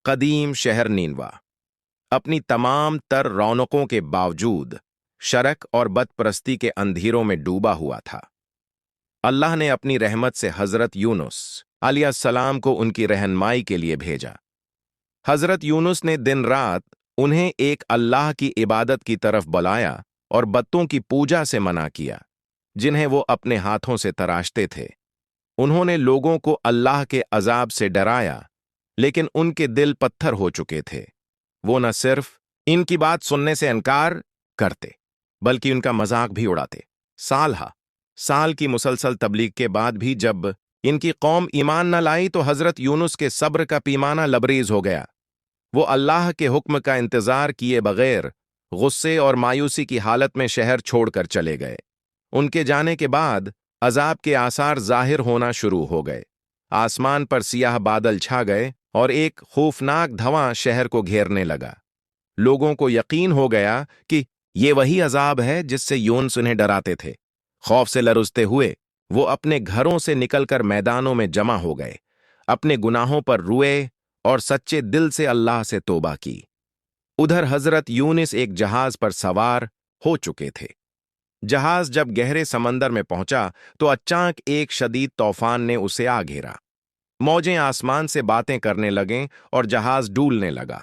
قدیم شہر نینوا اپنی تمام تر رونقوں کے باوجود شرک اور بت پرستی کے اندھیروں میں ڈوبا ہوا تھا۔ اللہ نے اپنی رحمت سے حضرت یونس علیہ السلام کو ان کی رہنمائی کے لیے بھیجا۔ حضرت یونس نے دن رات انہیں ایک اللہ کی عبادت کی طرف بلایا اور بتوں کی پوجا سے منع کیا جنہیں وہ اپنے ہاتھوں سے تراشتے تھے۔ انہوں نے لوگوں کو اللہ کے عذاب سے ڈرایا، لیکن ان کے دل پتھر ہو چکے تھے۔ وہ نہ صرف ان کی بات سننے سے انکار کرتے بلکہ ان کا مذاق بھی اڑاتے۔ سال کی مسلسل تبلیغ کے بعد بھی جب ان کی قوم ایمان نہ لائی تو حضرت یونس کے صبر کا پیمانہ لبریز ہو گیا۔ وہ اللہ کے حکم کا انتظار کیے بغیر غصے اور مایوسی کی حالت میں شہر چھوڑ کر چلے گئے۔ ان کے جانے کے بعد عذاب کے آثار ظاہر ہونا شروع ہو گئے۔ آسمان پر سیاہ بادل چھا گئے اور ایک خوفناک دھواں شہر کو گھیرنے لگا۔ لوگوں کو یقین ہو گیا کہ یہ وہی عذاب ہے جس سے یونس انہیں ڈراتے تھے۔ خوف سے لرزتے ہوئے وہ اپنے گھروں سے نکل کر میدانوں میں جمع ہو گئے، اپنے گناہوں پر روئے اور سچے دل سے اللہ سے توبہ کی۔ ادھر حضرت یونس ایک جہاز پر سوار ہو چکے تھے۔ جہاز جب گہرے سمندر میں پہنچا تو اچانک ایک شدید طوفان نے اسے آ گھیرا۔ موجیں آسمان سے باتیں کرنے لگیں اور جہاز ڈولنے لگا۔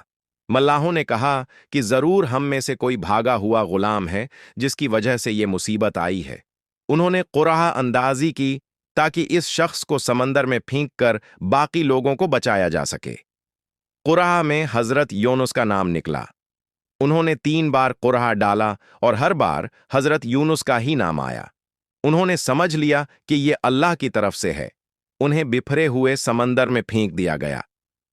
ملاحوں نے کہا کہ ضرور ہم میں سے کوئی بھاگا ہوا غلام ہے جس کی وجہ سے یہ مصیبت آئی ہے۔ انہوں نے قرعہ اندازی کی تاکہ اس شخص کو سمندر میں پھینک کر باقی لوگوں کو بچایا جا سکے۔ قرعہ میں حضرت یونس کا نام نکلا۔ انہوں نے 3 بار قرعہ ڈالا اور ہر بار حضرت یونس کا ہی نام آیا۔ انہوں نے سمجھ لیا کہ یہ اللہ کی طرف سے ہے۔ انہیں بپھرے ہوئے سمندر میں پھینک دیا گیا۔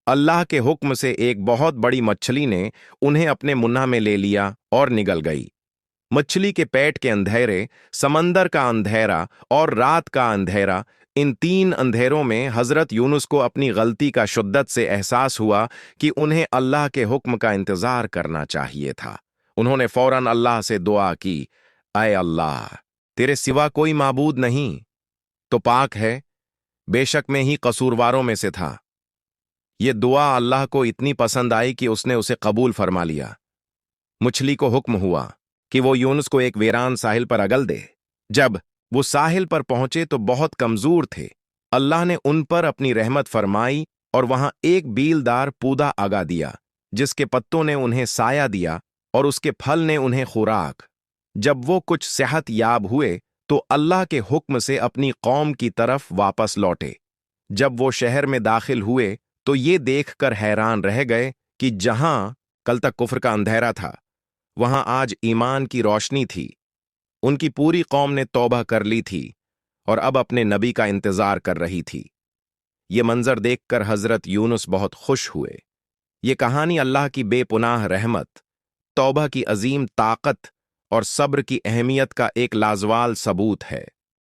اللہ کے حکم سے ایک بہت بڑی مچھلی نے انہیں اپنے منہ میں لے لیا اور نگل گئی۔ مچھلی کے پیٹ کے اندھیرے، سمندر کا اندھیرا اور رات کا اندھیرا، ان 3 اندھیروں میں حضرت یونس کو اپنی غلطی کا شدت سے احساس ہوا کہ انہیں اللہ کے حکم کا انتظار کرنا چاہیے تھا۔ انہوں نے فوراً اللہ سے دعا کی، اے اللہ، تیرے سوا کوئی معبود نہیں، تو پاک ہے، بے شک میں ہی قصورواروں میں سے تھا۔ یہ دعا اللہ کو اتنی پسند آئی کہ اس نے اسے قبول فرما لیا۔ مچھلی کو حکم ہوا کہ وہ یونس کو ایک ویران ساحل پر اگل دے۔ جب وہ ساحل پر پہنچے تو بہت کمزور تھے۔ اللہ نے ان پر اپنی رحمت فرمائی اور وہاں ایک بیلدار پودا اگا دیا جس کے پتوں نے انہیں سایہ دیا اور اس کے پھل نے انہیں خوراک۔ جب وہ کچھ صحت یاب ہوئے تو اللہ کے حکم سے اپنی قوم کی طرف واپس لوٹے۔ جب وہ شہر میں داخل ہوئے تو یہ دیکھ کر حیران رہ گئے کہ جہاں کل تک کفر کا اندھیرا تھا وہاں آج ایمان کی روشنی تھی۔ ان کی پوری قوم نے توبہ کر لی تھی اور اب اپنے نبی کا انتظار کر رہی تھی۔ یہ منظر دیکھ کر حضرت یونس بہت خوش ہوئے۔ یہ کہانی اللہ کی بے پناہ رحمت، توبہ کی عظیم طاقت اور صبر کی اہمیت کا ایک لازوال ثبوت ہے۔